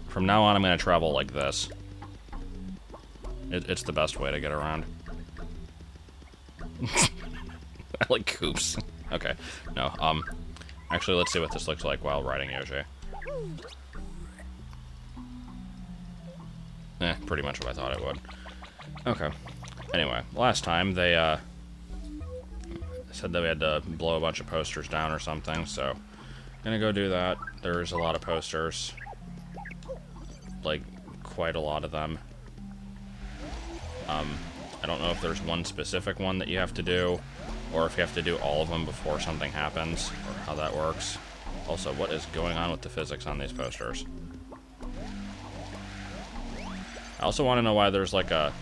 From now on, I'm going to travel like this. It's the best way to get around. I like coops. Okay, no, actually, let's see what this looks like while riding Yoshi. Pretty much what I thought it would. Okay. Anyway, last time they, said that we had to blow a bunch of posters down or something, so gonna go do that. There's a lot of posters. Like, quite a lot of them. I don't know if there's one specific one that you have to do, or if you have to do all of them before something happens, or how that works. Also, what is going on with the physics on these posters? I also want to know why there's like a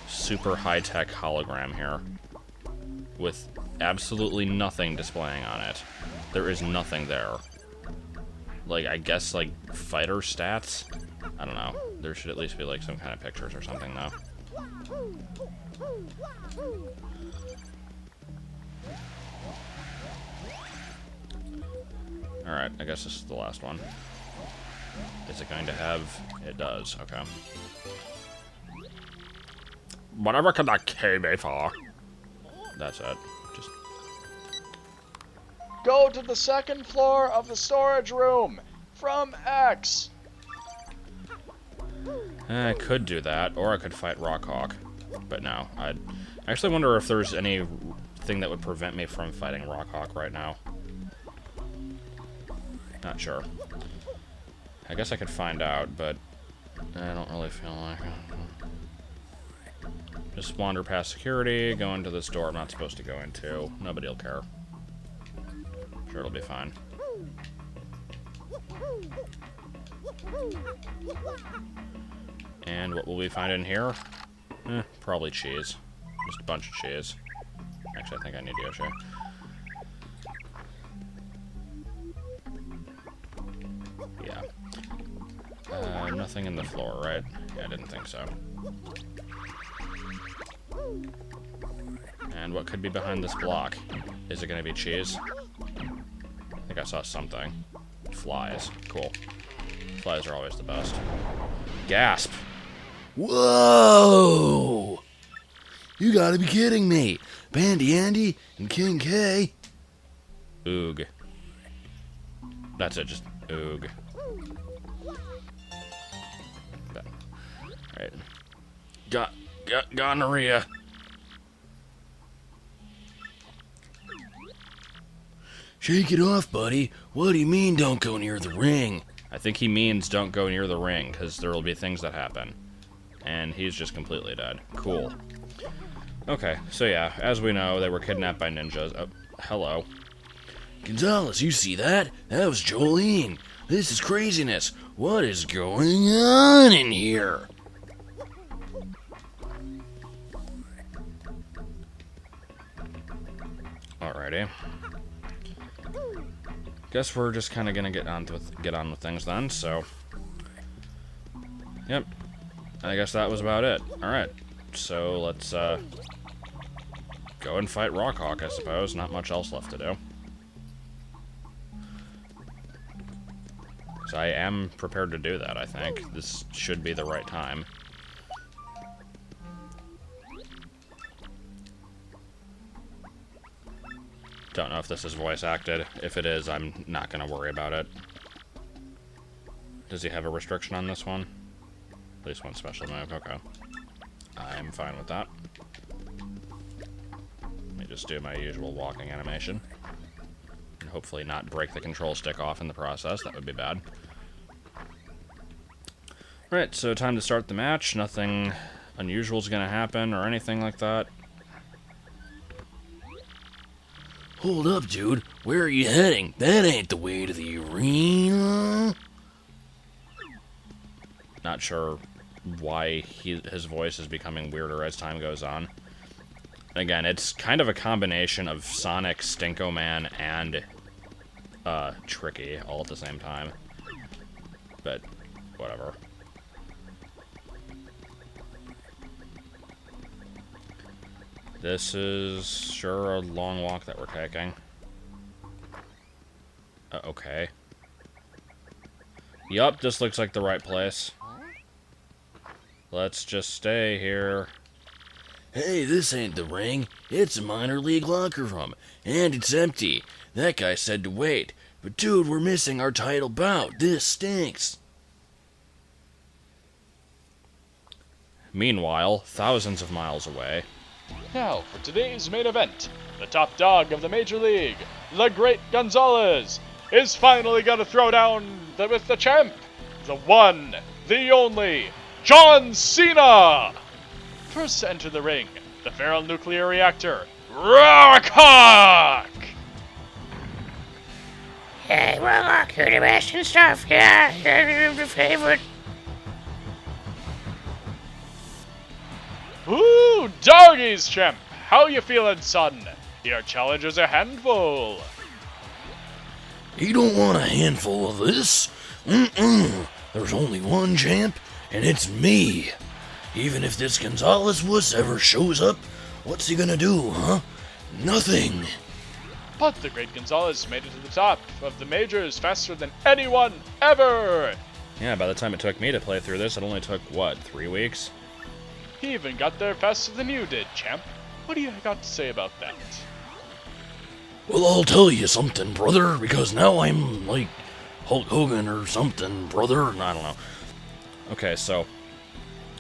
super high-tech hologram here with absolutely nothing displaying on it. There is nothing there. Like, I guess, like, fighter stats? I don't know. There should at least be, like, some kind of pictures or something, though. Alright, I guess this is the last one. Is it going to have... It does, okay. Whatever can that K be for? That's it. Just... Go to the second floor of the storage room from X. I could do that, or I could fight Rockhawk. But no, I actually wonder if there's anything that would prevent me from fighting Rockhawk right now. Not sure. I guess I could find out, but I don't really feel like it. Just wander past security, go into this door I'm not supposed to go into. Nobody will care. Sure, it'll be fine. And what will we find in here? Probably cheese. Just a bunch of cheese. Actually, I think I need Yoshi. Yeah. Nothing in the floor, right? Yeah, I didn't think so. And what could be behind this block? Is it going to be cheese? I think I saw something. Flies. Cool. Flies are always the best. Gasp! Whoa! You gotta be kidding me. Bandy Andy and King K. Oog. That's it, just oog. Alright. Got gonorrhea. Shake it off, buddy. What do you mean don't go near the ring? I think he means don't go near the ring, because there will be things that happen. And he's just completely dead. Cool. Okay, so yeah, as we know, they were kidnapped by ninjas. Oh, hello. Gonzalez, you see that? That was Jolene. This is craziness. What is going on in here? Alrighty. Guess we're just kind of gonna get on with things then. So, yep. I guess that was about it. All right. So let's go and fight Rockhawk. I suppose. Not much else left to do. So I am prepared to do that. I think this should be the right time. Don't know if this is voice acted. If it is, I'm not going to worry about it. Does he have a restriction on this one? At least one special move. Okay. I'm fine with that. Let me just do my usual walking animation. And hopefully not break the control stick off in the process. That would be bad. Alright, so time to start the match. Nothing unusual is going to happen or anything like that. Hold up, dude. Where are you heading? That ain't the way to the arena. Not sure why his voice is becoming weirder as time goes on. Again, it's kind of a combination of Sonic, Stinko Man, and Tricky all at the same time. But whatever. This is sure a long walk that we're taking. Okay. Yup, this looks like the right place. Let's just stay here. Hey, this ain't the ring. It's a minor league locker room, and it's empty. That guy said to wait. But dude, we're missing our title bout. This stinks. Meanwhile, thousands of miles away. Now for today's main event. The top dog of the Major League, the Great Gonzalez, is finally going to throw down with the champ, the one, the only, John Cena! First to enter the ring, the feral nuclear reactor, Rockhawk! Hey, Rockhawk, you're the best and stuff. Yeah, you're the favorite. Ooh, doggies, champ! How you feeling, son? Your challenge is a handful. You don't want a handful of this. There's only one champ, and it's me. Even if this Gonzalez wuss ever shows up, what's he gonna do, huh? Nothing. But the Great Gonzalez made it to the top of the majors faster than anyone ever! Yeah, by the time it took me to play through this, it only took, what, 3 weeks? He even got there faster than you did, champ. What do you got to say about that? Well, I'll tell you something, brother, because now I'm like Hulk Hogan or something, brother. I don't know. Okay, so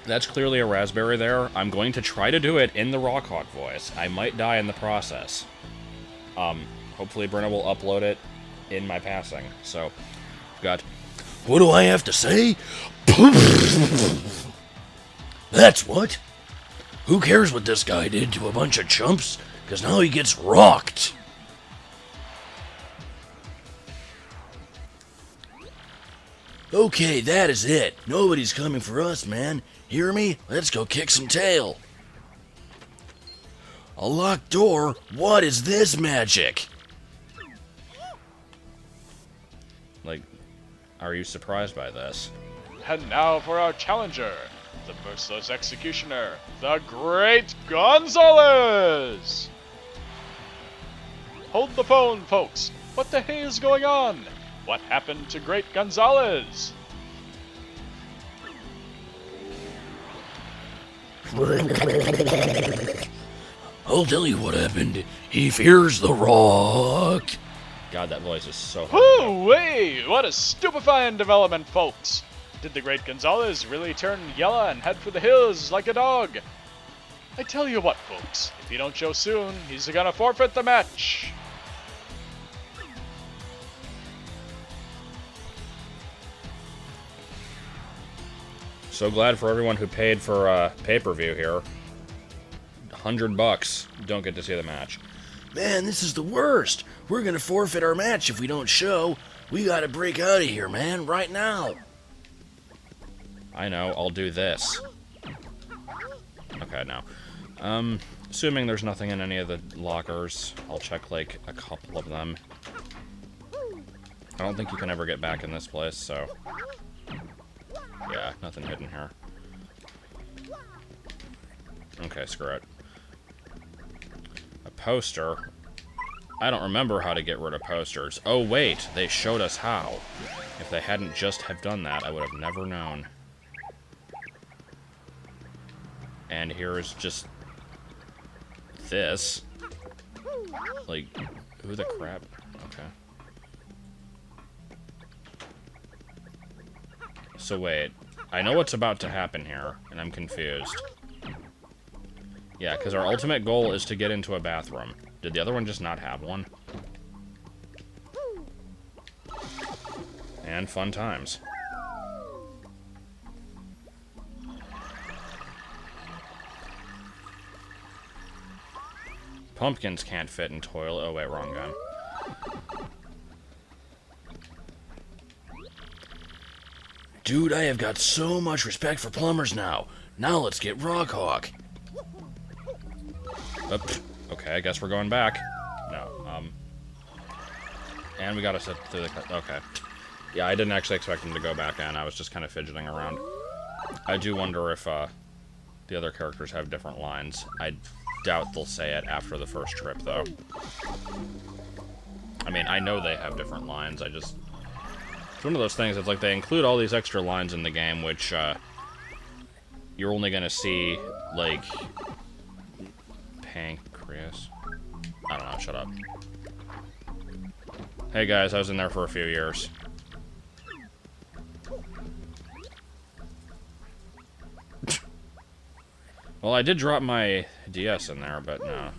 that's clearly a raspberry there. I'm going to try to do it in the Rockhawk voice. I might die in the process. Hopefully Brenna will upload it in my passing. So, we've got... What do I have to say? That's what. Who cares what this guy did to a bunch of chumps? Because now he gets rocked. Okay, that is it. Nobody's coming for us, man. Hear me? Let's go kick some tail. A locked door? What is this magic? Like, are you surprised by this? And now for our challenger, the merciless executioner, the Great Gonzalez! Hold the phone, folks. What the hey is going on? What happened to Great Gonzalez? I'll tell you what happened. He fears the Rock. God, that voice is so... Hoo-wee! What a stupefying development, folks! Did the Great Gonzalez really turn yellow and head for the hills like a dog? I tell you what, folks, if he don't show soon, he's gonna forfeit the match! So glad for everyone who paid for pay-per-view here. $100. Don't get to see the match. Man, this is the worst. We're gonna forfeit our match if we don't show. We gotta break out of here, man, right now. I know, I'll do this. Okay, now. Assuming there's nothing in any of the lockers, I'll check, like, a couple of them. I don't think you can ever get back in this place, so... Yeah, nothing hidden here. Okay, screw it. A poster? I don't remember how to get rid of posters. Oh, wait, they showed us how. If they hadn't just have done that, I would have never known. And here is just... this. Like, who the crap? Okay. So wait, I know what's about to happen here, and I'm confused. Yeah, because our ultimate goal is to get into a bathroom. Did the other one just not have one? And fun times. Pumpkins can't fit in toilet. Oh wait, wrong gun. Dude, I have got so much respect for plumbers now. Now let's get Rockhawk. Okay, I guess we're going back. No, and we gotta sit through the... Okay. Yeah, I didn't actually expect him to go back in. I was just kind of fidgeting around. I do wonder if, the other characters have different lines. I doubt they'll say it after the first trip, though. I mean, I know they have different lines, I just It's one of those things, it's like they include all these extra lines in the game, which, you're only gonna see, like... Pancreas? I don't know, shut up. Hey guys, I was in there for a few years. Well, I did drop my DS in there, but no.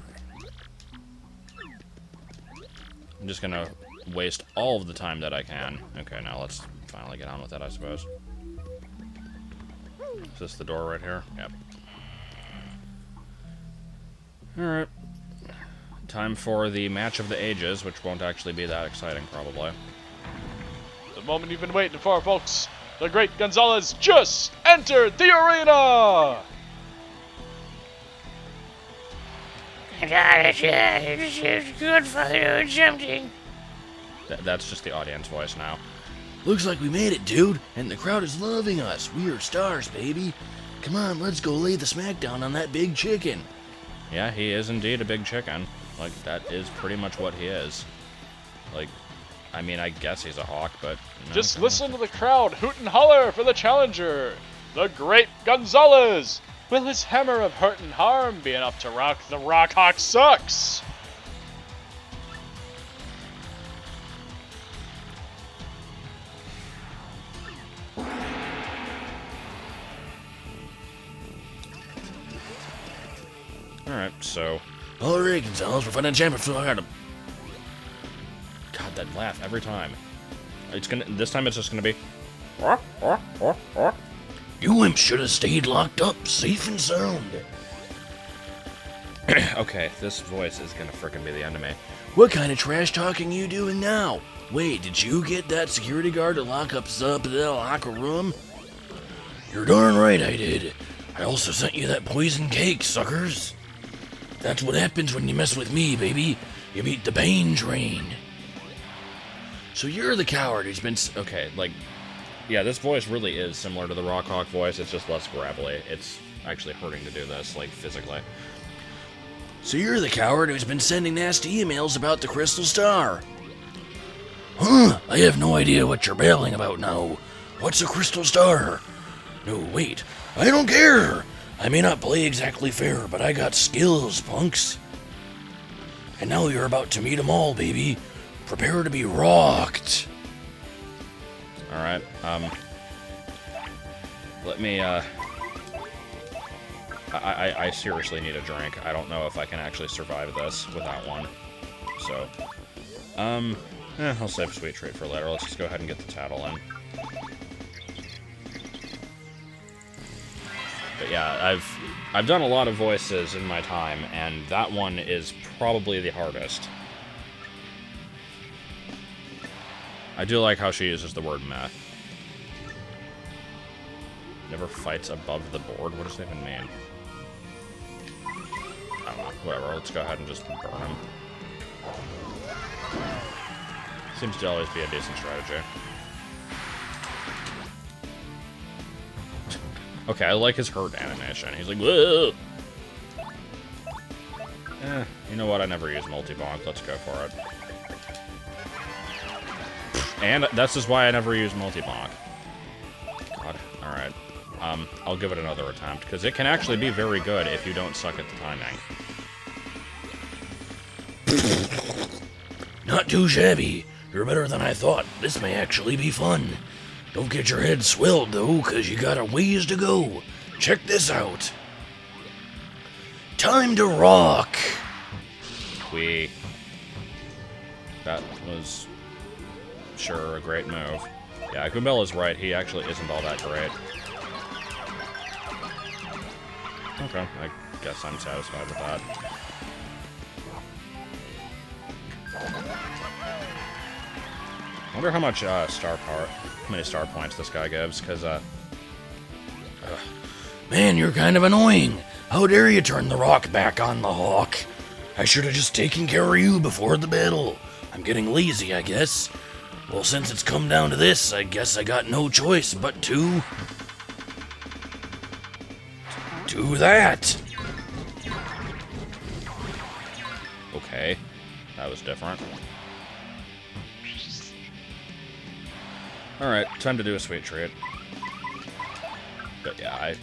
I'm just gonna waste all of the time that I can. Okay, now let's finally get on with it, I suppose. Is this the door right here? Yep. Alright. Time for the match of the ages, which won't actually be that exciting, probably. The moment you've been waiting for, folks. The great Gonzalez just entered the arena! It's good for doing something. That's just the audience voice now. Looks like we made it, dude, and the crowd is loving us. We are stars, baby. Come on, let's go lay the smackdown on that big chicken. Yeah, he is indeed a big chicken. Like, that is pretty much what he is. Like, I mean, I guess he's a hawk, but... No, Just listen to the crowd hoot and holler for the challenger, the great Gonzalez. Will his hammer of hurt and harm be enough to rock the Rockhawk sucks? Alright, so... All right, Gonzalez, we're fighting a champion for the God, that laugh every time. It's gonna... This time it's just gonna be... You imps should have stayed locked up, safe and sound. Okay, this voice is gonna frickin' be the end of me. What kind of trash talking you doing now? Wait, did you get that security guard to lock us up in the locker room? You're darn right I did. I also sent you that poison cake, suckers. That's what happens when you mess with me, baby. You meet the Bane train. So you're the coward who's been... Okay, like... Yeah, this voice really is similar to the Rockhawk voice, it's just less gravelly. It's actually hurting to do this, like, physically. So you're the coward who's been sending nasty emails about the Crystal Star. Huh, I have no idea what you're babbling about now. What's a Crystal Star? No, wait, I don't care. I may not play exactly fair, but I got skills, punks. And now you're about to meet 'em all, baby. Prepare to be rocked. Alright, let me, I seriously need a drink. I don't know if I can actually survive this without one. So, I'll save Sweet Treat for later. Let's just go ahead and get the tattle in. But yeah, I've done a lot of voices in my time, and that one is probably the hardest. I do like how she uses the word meh. Never fights above the board? What does that even mean? I don't know. Whatever, let's go ahead and just burn him. Seems to always be a decent strategy. Okay, I like his hurt animation. He's like, whoa! You know what? I never use multi-bonk. Let's go for it. And this is why I never use multi-bonk. God, alright. I'll give it another attempt, because it can actually be very good if you don't suck at the timing. Not too shabby. You're better than I thought. This may actually be fun. Don't get your head swelled, though, because you got a ways to go. Check this out. Time to rock. That was... sure a great move. Yeah, Goombell is right. He actually isn't all that great. Okay, I guess I'm satisfied with that. I wonder how much how many star points this guy gives, because Man, you're kind of annoying. How dare you turn the rock back on the hawk? I should have just taken care of you before the battle. I'm getting lazy, I guess. Well, since it's come down to this, I guess I got no choice but to... do that. okay, that was different. Alright, time to do a sweet treat. But yeah, I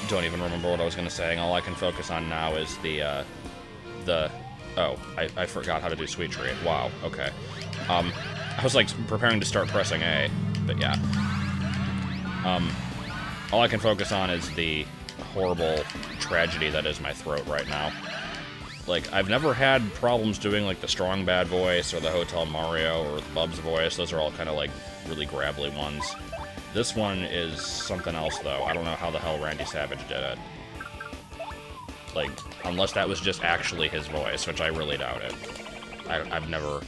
don't even remember what I was going to say, and all I can focus on now is oh, I forgot how to do sweet treat. Wow, okay. I was, like, preparing to start pressing A, but yeah. All I can focus on is the horrible tragedy that is my throat right now. Like, I've never had problems doing, like, the Strong Bad voice, or the Hotel Mario, or the Bub's voice. Those are all kind of, like, really gravelly ones. This one is something else, though. I don't know how the hell Randy Savage did it. Like, unless that was just actually his voice, which I really doubt it. I've never,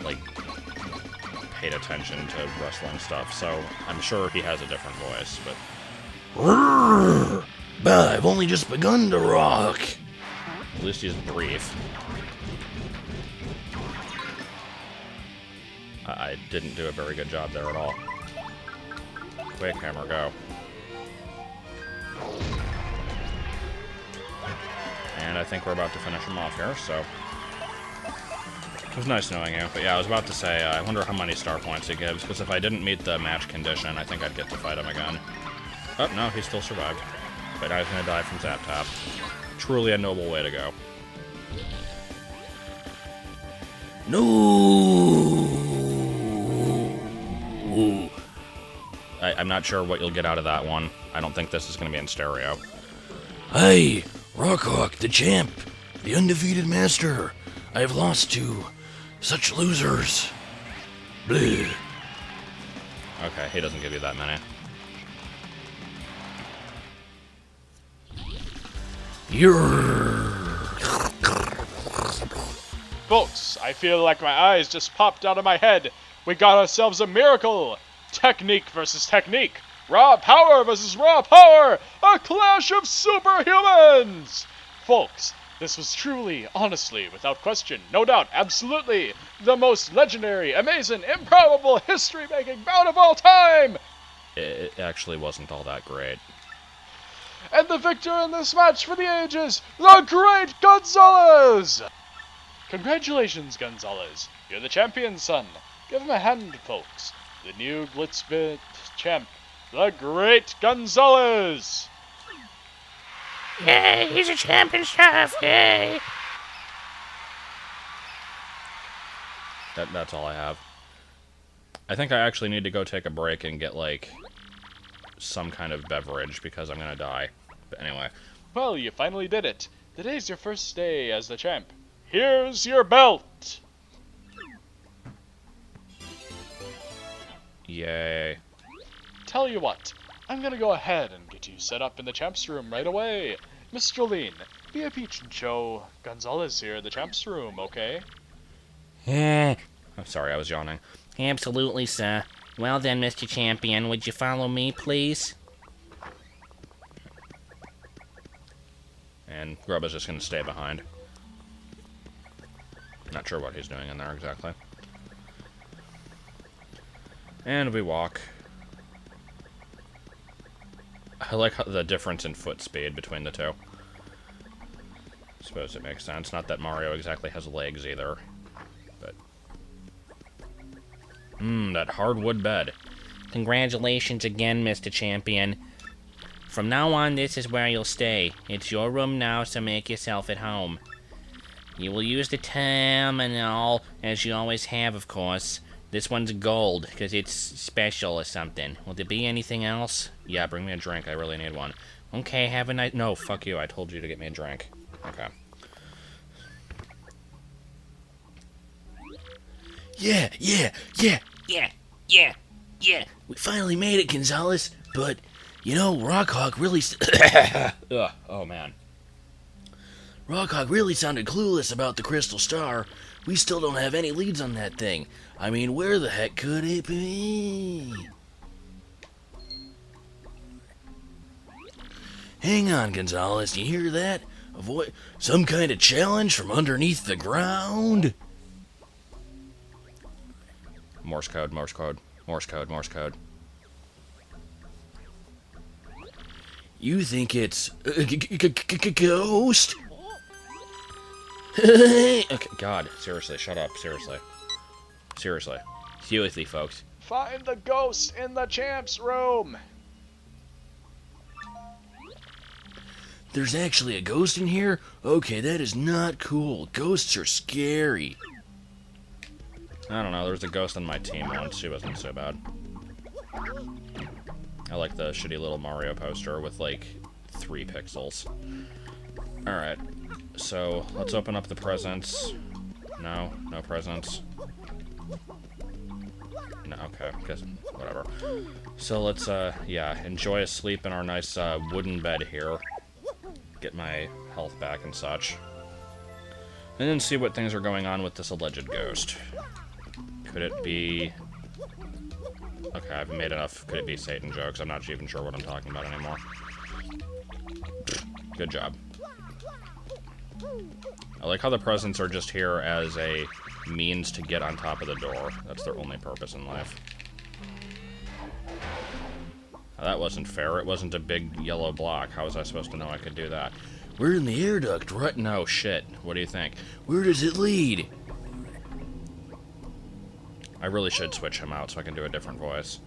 like, paid attention to wrestling stuff, so I'm sure he has a different voice, but... But I've only just begun to rock. At least he's brief. I didn't do a very good job there at all. Quick, Hammer, go. And I think we're about to finish him off here, so... It was nice knowing you, but yeah, I was about to say, I wonder how many star points he gives, because if I didn't meet the match condition, I think I'd get to fight him again. Oh, no, he still survived. But now he's gonna die from Zap Tap. Truly a noble way to go. No. I'm not sure what you'll get out of that one. I don't think this is gonna be in stereo. Hey, Rockhawk, the champ, the undefeated master. I have lost to such losers. Bleh. Okay, he doesn't give you that many. You're... Folks, I feel like my eyes just popped out of my head. We got ourselves a miracle. Technique versus technique. Raw power versus raw power. A clash of superhumans. Folks, this was truly, honestly, without question, no doubt, absolutely, the most legendary, amazing, improbable, history-making bout of all time. It actually wasn't all that great. And the victor in this match for the ages, the Great Gonzalez! Congratulations, Gonzalez. You're the champion, son. Give him a hand, folks. The new Blitzbit champ, the Great Gonzalez! Yay, he's a champ and stuff, yay! That's all I have. I think I actually need to go take a break and get, like, some kind of beverage, because I'm gonna die. But anyway. Well, you finally did it. Today's your first day as the champ. Here's your belt! Yay. Tell you what, I'm gonna go ahead and get you set up in the champ's room right away. Miss Jolene, be a peach and show Gonzalez here the champ's room, okay? I'm sorry, I was yawning. Absolutely, sir. Well then, Mr. Champion, would you follow me, please? And Gruba's just gonna stay behind. Not sure what he's doing in there exactly. And we walk. I like the difference in foot speed between the two. Suppose it makes sense. Not that Mario exactly has legs either. But... that hardwood bed. Congratulations again, Mr. Champion. From now on, this is where you'll stay. It's your room now, so make yourself at home. You will use the terminal, as you always have, of course. This one's gold, because it's special or something. Will there be anything else? Yeah, bring me a drink. I really need one. Okay, have a nice... No, fuck you. I told you to get me a drink. Okay. Yeah. We finally made it, Gonzalez. But, you know, Rockhawk really... Ugh. Oh, man. Rockhawk really sounded clueless about the Crystal Star. We still don't have any leads on that thing. I mean, where the heck could it be? Hang on, Gonzalez. You hear that? Avoid some kind of challenge from underneath the ground? Morse code, Morse code, Morse code, Morse code. You think it's ghost? Okay, God, seriously, shut up, seriously. Seriously. Seriously, folks. Find the ghost in the champ's room. There's actually a ghost in here? Okay, that is not cool. Ghosts are scary. I don't know, there was a ghost on my team once. She wasn't so bad. I like the shitty little Mario poster with, like, 3 pixels. Alright, so let's open up the presents. No, no presents. No, okay, guess, whatever. So let's, yeah, enjoy a sleep in our nice, wooden bed here. Get my health back and such. And then see what things are going on with this alleged ghost. Could it be... Okay, I've made enough could it be Satan jokes. I'm not even sure what I'm talking about anymore. Good job. I like how the presents are just here as a means to get on top of the door. That's their only purpose in life. Now, that wasn't fair. It wasn't a big yellow block. How was I supposed to know I could do that? We're in the air duct, right? No, shit. What do you think? Where does it lead? I really should switch him out so I can do a different voice.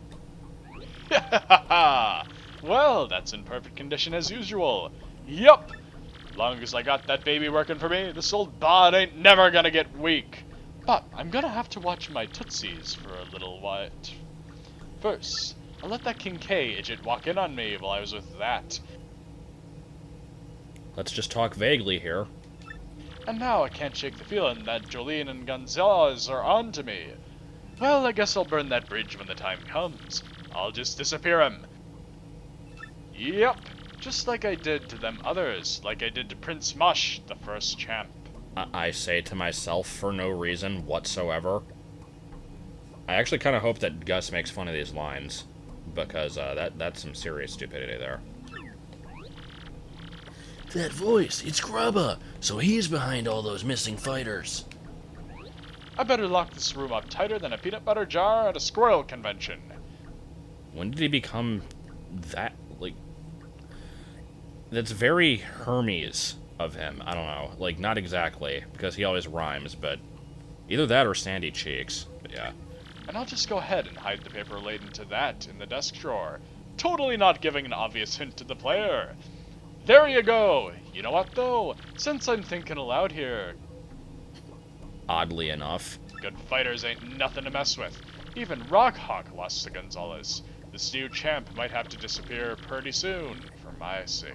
Well, that's in perfect condition as usual. Yup. Long as I got that baby working for me, this old bod ain't never gonna get weak. But I'm gonna have to watch my tootsies for a little while. First, I let that King K idiot walk in on me while I was with that. Let's just talk vaguely here. And now I can't shake the feeling that Jolene and Gonzalez are on to me. Well, I guess I'll burn that bridge when the time comes. I'll just disappear him. Yep, just like I did to them others, like I did to Prince Mush, the first champ. I say to myself for no reason whatsoever. I actually kind of hope that Gus makes fun of these lines, because that's some serious stupidity there. That voice, it's Gruba, so he's behind all those missing fighters. I better lock this room up tighter than a peanut butter jar at a squirrel convention. When did he become that, like... That's very Hermes of him. I don't know. Like, not exactly, because he always rhymes, but... Either that or Sandy Cheeks. But yeah. And I'll just go ahead and hide the paper relating to that in the desk drawer. Totally not giving an obvious hint to the player. There you go! You know what, though? Since I'm thinking aloud here... Oddly enough. Good fighters ain't nothing to mess with. Even Rockhawk lost to Gonzalez. This new champ might have to disappear pretty soon, for my sake.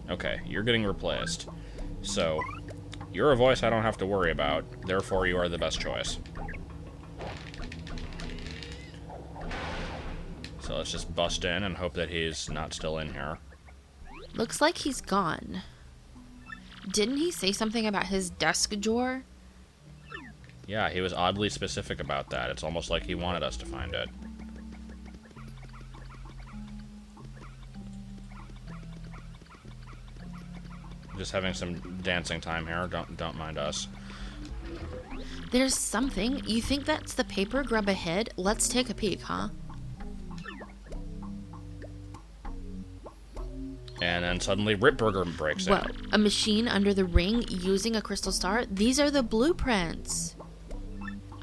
Okay, you're getting replaced. So, you're a voice I don't have to worry about, therefore you are the best choice. So let's just bust in and hope that he's not still in here. Looks like he's gone. Didn't he say something about his desk drawer? Yeah, he was oddly specific about that. It's almost like he wanted us to find it. Just having some dancing time here. Don't mind us. There's something. You think that's the paper Gruba hid? Let's take a peek, huh? And then suddenly Ripburger breaks in. Whoa, a machine under the ring using a crystal star? These are the blueprints.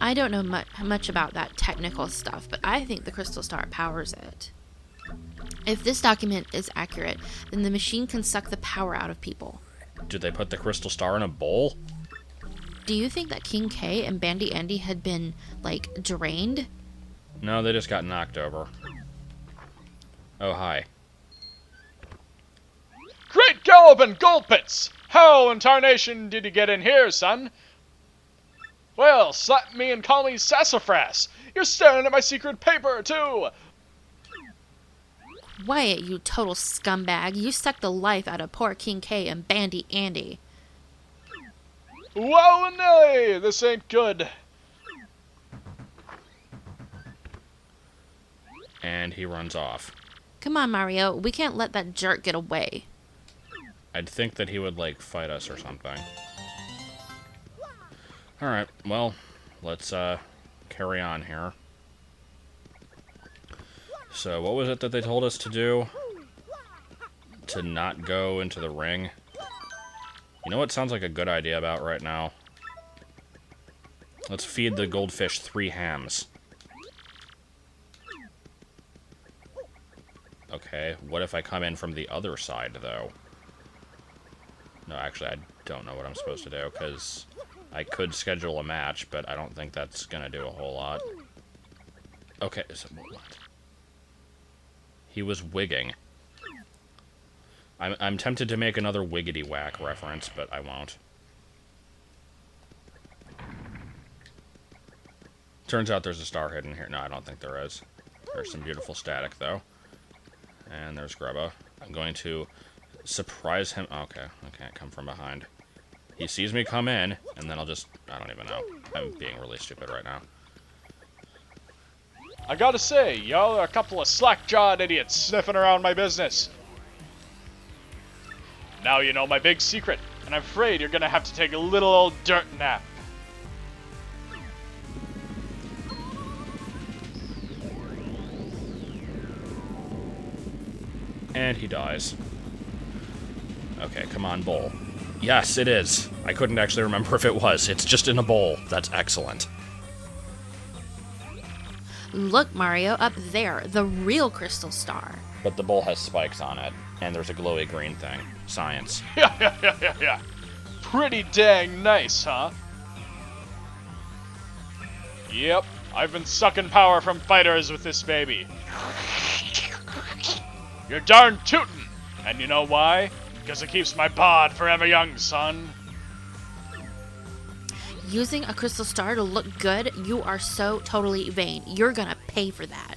I don't know much about that technical stuff, but I think the crystal star powers it. If this document is accurate, then the machine can suck the power out of people. Did they put the crystal star in a bowl? Do you think that King K and Bandy Andy had been, like, drained? No, they just got knocked over. Oh, hi. Great Gallop and Gulpits! How in tarnation did you get in here, son? Well, slap me and call me Sassafras! You're staring at my secret paper, too! Wyatt, you total scumbag. You sucked the life out of poor King K and Bandy Andy. Whoa, Nelly! This ain't good. And he runs off. Come on, Mario. We can't let that jerk get away. I'd think that he would, like, fight us or something. Alright, well, let's, carry on here. So, what was it that they told us to do? To not go into the ring? You know what sounds like a good idea about right now? Let's feed the goldfish 3 hams. Okay, what if I come in from the other side, though? No, actually, I don't know what I'm supposed to do, because I could schedule a match, but I don't think that's gonna do a whole lot. Okay, so what? He was wigging. I'm tempted to make another Wiggity Whack reference, but I won't. Turns out there's a star hidden here. No, I don't think there is. There's some beautiful static, though. And there's Gruba. I'm going to surprise him. Okay, I can't come from behind. He sees me come in, and then I'll just... I don't even know. I'm being really stupid right now. I gotta say, y'all are a couple of slack-jawed idiots sniffing around my business. Now you know my big secret, and I'm afraid you're gonna have to take a little old dirt nap. And he dies. Okay, come on, bowl. Yes, it is. I couldn't actually remember if it was. It's just in a bowl. That's excellent. Look, Mario, up there, the real crystal star. But the bowl has spikes on it, and there's a glowy green thing. Science. Yeah. Pretty dang nice, huh? Yep, I've been sucking power from fighters with this baby. You're darn tootin'! And you know why? Because it keeps my bod forever young, son. Using a crystal star to look good, you are so totally vain. You're gonna pay for that.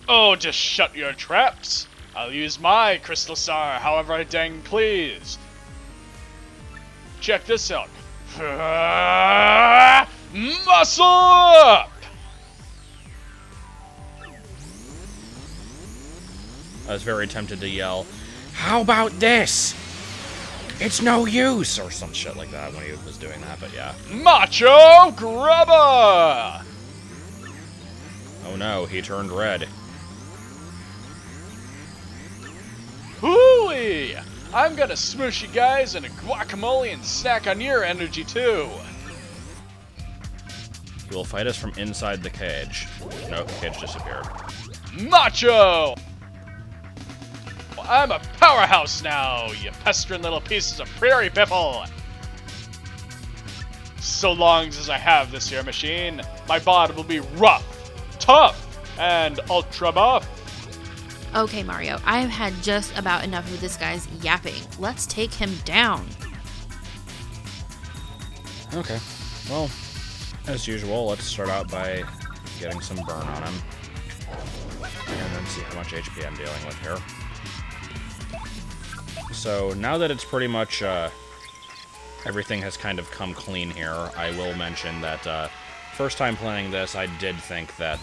Oh, just shut your traps. I'll use my crystal star however I dang please. Check this out. Muscle up! I was very tempted to yell, "How about this? It's no use!" or some shit like that when he was doing that, but yeah. Macho Gruba! Oh no, he turned red. Hooey! I'm gonna smoosh you guys in a guacamole and snack on your energy too. He will fight us from inside the cage. Nope, the cage disappeared. Macho! I'm a powerhouse now, you pestering little pieces of prairie piffle! So long as I have this here machine, my bod will be rough, tough, and ultra buff. Okay, Mario, I've had just about enough of this guy's yapping. Let's take him down. Okay, well, as usual, let's start out by getting some burn on him. And then see how much HP I'm dealing with here. So, now that it's pretty much, everything has kind of come clean here, I will mention that, first time playing this, I did think that,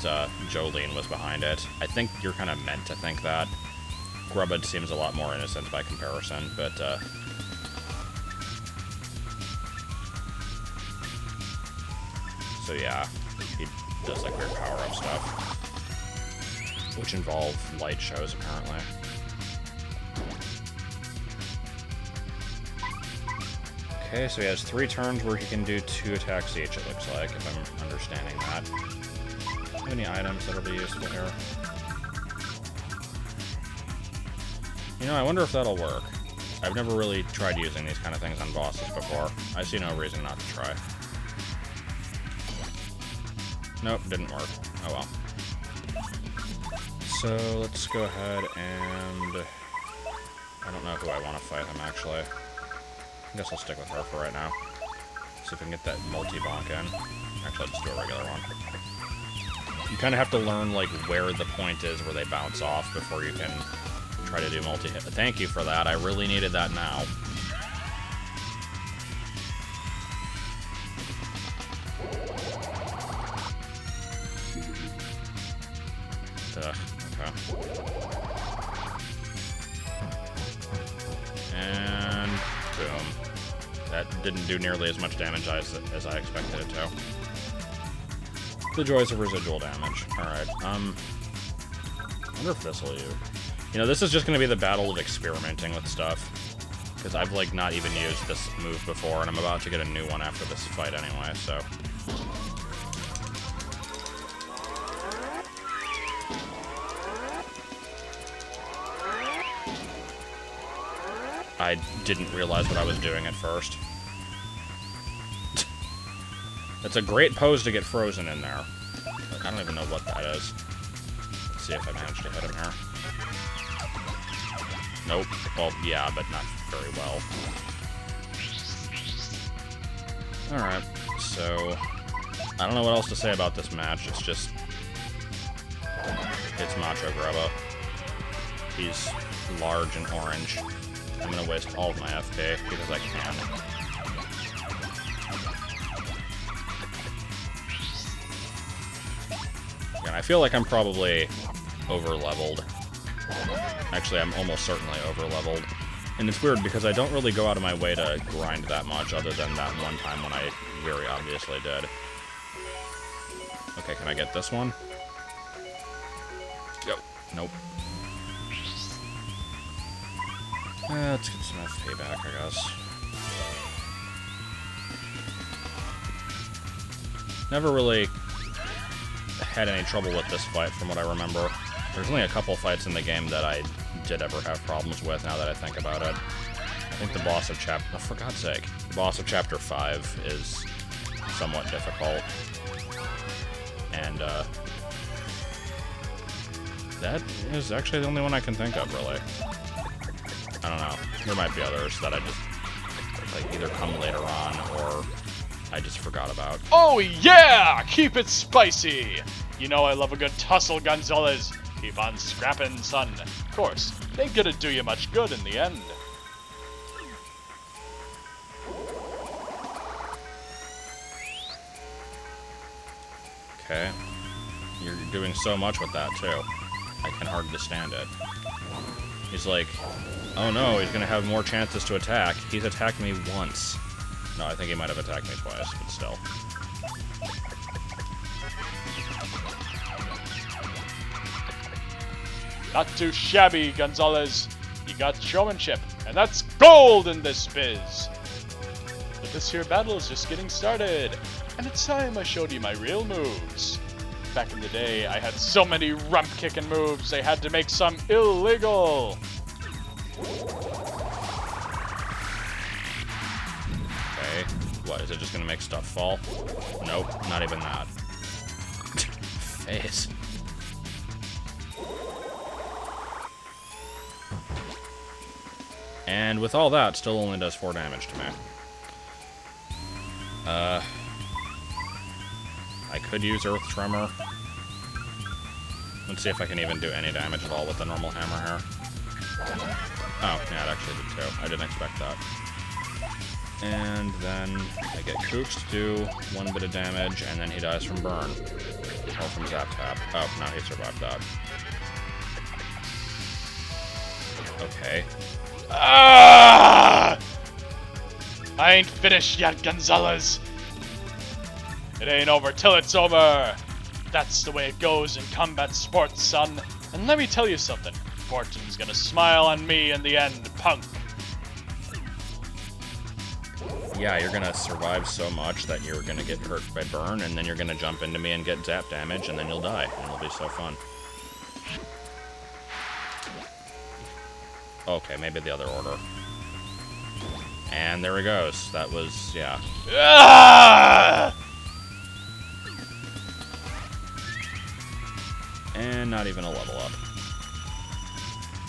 Jolene was behind it. I think you're kind of meant to think that. Gruba seems a lot more innocent by comparison, but, so yeah, he does, like, weird power-up stuff. Which involve light shows, apparently. Okay, so he has 3 turns where he can do 2 attacks each, it looks like, if I'm understanding that. Do you have any items that'll be useful here? You know, I wonder if that'll work. I've never really tried using these kind of things on bosses before. I see no reason not to try. Nope, didn't work. Oh well. So, let's go ahead and... I don't know who I want to fight him, actually. I guess I'll stick with her for right now. See if we can get that multi-bonk in. Actually, I'll just do a regular one. You kind of have to learn, like, where the point is where they bounce off before you can try to do multi-hit. Thank you for that. I really needed that now. Ugh, okay. And boom. That didn't do nearly as much damage as I expected it to. The joys of residual damage. Alright, I wonder if this will do. You know, this is just going to be the battle of experimenting with stuff. Because I've, like, not even used this move before, and I'm about to get a new one after this fight anyway, so... I didn't realize what I was doing at first. It's a great pose to get frozen in there. Like, I don't even know what that is. Let's see if I manage to hit him here. Nope. Well, yeah, but not very well. Alright, so... I don't know what else to say about this match. It's just... It's Macho Gruba. He's large and orange. I'm gonna waste all of my FP because I can. And I feel like I'm probably over-leveled. Actually, I'm almost certainly over-leveled. And it's weird because I don't really go out of my way to grind that much other than that one time when I very obviously did. Okay, can I get this one? Go. Nope. Let's get some FP back, I guess. Never really had any trouble with this fight, from what I remember. There's only a couple fights in the game that I did ever have problems with, now that I think about it. I think the boss of Chapter... Oh, for God's sake. The boss of Chapter 5 is somewhat difficult. And, that is actually the only one I can think of, really. I don't know. There might be others that I just, like, either come later on or I just forgot about. Oh yeah! Keep it spicy! You know I love a good tussle, Gonzalez. Keep on scrapping, son. Of course, it ain't gonna do you much good in the end. Okay. You're doing so much with that, too. I can hardly stand it. He's like, oh no, he's gonna have more chances to attack. He's attacked me once. No, I think he might have attacked me twice, but still. Not too shabby, Gonzalez. You got showmanship, and that's gold in this biz. But this here battle is just getting started, and it's time I showed you my real moves. Back in the day, I had so many rump-kicking moves, they had to make some illegal. Okay. What, is it just gonna make stuff fall? Nope, not even that. Face. And with all that, still only does 4 damage to me. I could use Earth Tremor. Let's see if I can even do any damage at all with the normal hammer here. Oh, yeah, it actually did too. I didn't expect that. And then I get Kooks to do 1 bit of damage, and then he dies from burn. Or from Zap Tap. Oh, no, he survived that. Okay. Ah! I ain't finished yet, Gonzalez. It ain't over till it's over. That's the way it goes in combat sports, son. And let me tell you something. Fortune's gonna smile on me in the end, punk. Yeah, you're gonna survive so much that you're gonna get hurt by burn, and then you're gonna jump into me and get zap damage, and then you'll die, and it'll be so fun. Okay, maybe the other order. And there he goes. That was, yeah. Ah! And not even a level up.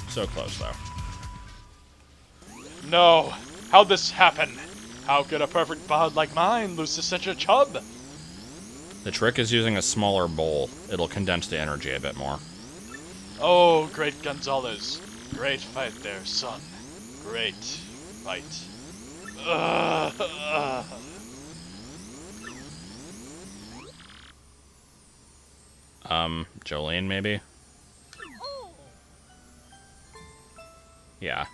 So close, though. No. How'd this happen? How could a perfect bod like mine lose to such a chub? The trick is using a smaller bowl. It'll condense the energy a bit more. Oh, great Gonzalez. Great fight there, son. Great fight. Jolene, maybe? Yeah.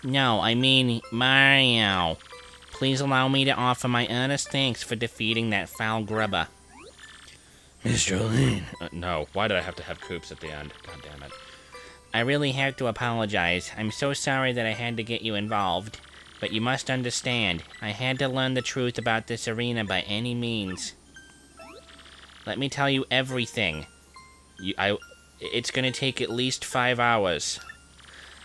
No, I mean Mario. Please allow me to offer my earnest thanks for defeating that foul grubber. Miss Jolene. No, why did I have to have Koops at the end? God damn it. I really have to apologize. I'm so sorry that I had to get you involved. But you must understand, I had to learn the truth about this arena by any means. Let me tell you everything. It's gonna take at least 5 hours.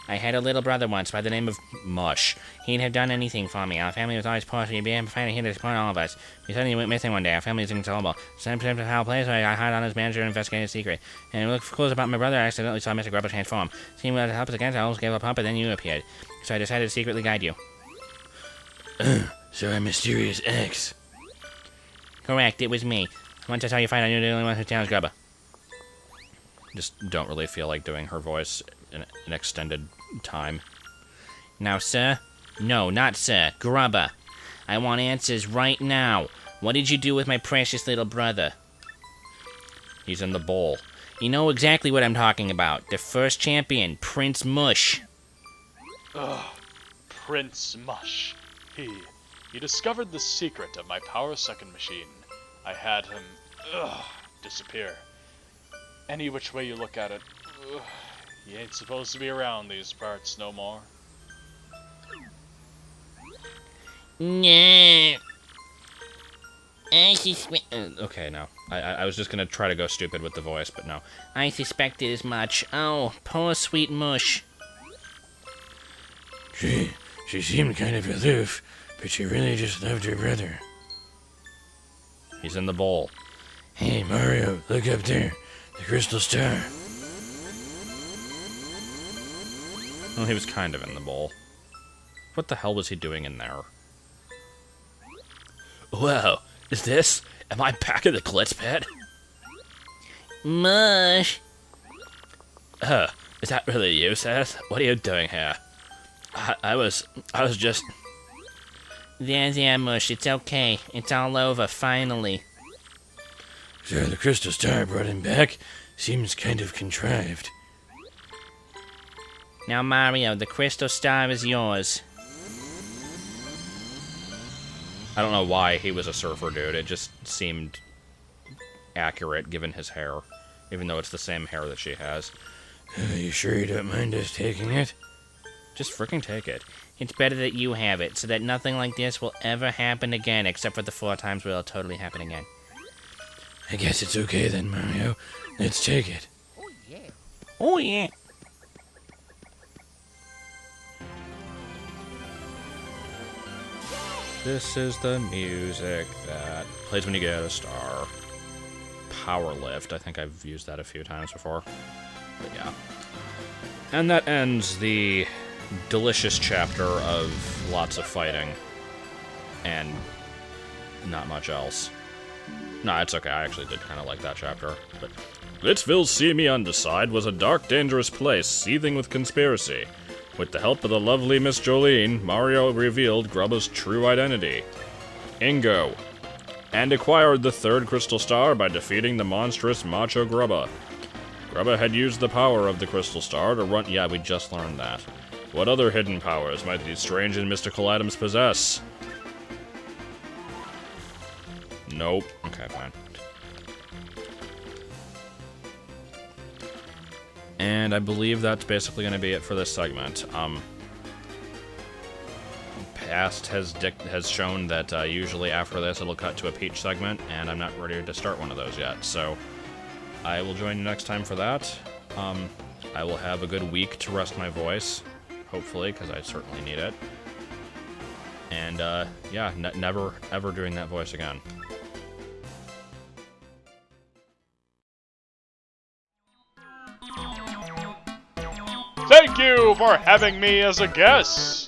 I had a little brother once by the name of Mush. He'd have done anything for me. Our family was always poor, so he'd be finally here to support all of us. We suddenly went missing one day. Our family was inconsolable. Sometimes to foul play, so I hired on his manager and investigated his secret. And it looked cool about my brother. I accidentally saw Mr. Grubba transform. Seeing what to help us against, I almost gave up hope, and then you appeared. So I decided to secretly guide you. So our mysterious ex. Correct, it was me. Once I saw you fight, I knew the only one who challenged Grubba. Just don't really feel like doing her voice in an extended time. Now, sir? No, not sir. Grubba. I want answers right now. What did you do with my precious little brother? He's in the bowl. You know exactly what I'm talking about. The first champion, Prince Mush. Ugh, Prince Mush. He discovered the secret of my power second machine. I had him, disappear. Any which way you look at it, he ain't supposed to be around these parts no more. No. I suspect. Okay, no. I was just gonna try to go stupid with the voice, but no. I suspected as much. Oh, poor sweet Mush. She seemed kind of aloof, but she really just loved her brother. He's in the bowl. Hey, Mario, look up there. The crystal star. Well, he was kind of in the bowl. What the hell was he doing in there? Wow, is this? Am I back at the Glitz pad? Mush. Is that really you, Seth? What are you doing here? I was just... There, Mush, it's okay. It's all over, finally. So the crystal star brought him back? Seems kind of contrived. Now, Mario, the crystal star is yours. I don't know why he was a surfer dude. It just seemed accurate given his hair. Even though it's the same hair that she has. You sure you don't mind us taking it? Just freaking take it. It's better that you have it, so that nothing like this will ever happen again, except for the 4 times where it'll totally happen again. I guess it's okay then, Mario. Let's take it. Oh, yeah. This is the music that plays when you get a star. Power lift. I think I've used that a few times before. But yeah. And that ends the delicious chapter of lots of fighting. And not much else. No, it's okay. I actually did kind of like that chapter. But Glitzville's Semi-Undecide was a dark, dangerous place, seething with conspiracy. With the help of the lovely Miss Jolene, Mario revealed Grubba's true identity, Ingo, and acquired the 3rd crystal star by defeating the monstrous Macho Gruba. Grubba had used the power of the crystal star to run... Yeah, we just learned that. What other hidden powers might these strange and mystical items possess? Nope. Okay, fine. And I believe that's basically going to be it for this segment. Past has shown that usually after this it'll cut to a Peach segment, and I'm not ready to start one of those yet. So I will join you next time for that. I will have a good week to rest my voice, hopefully, because I certainly need it. And yeah, never ever doing that voice again. Thank you for having me as a guest.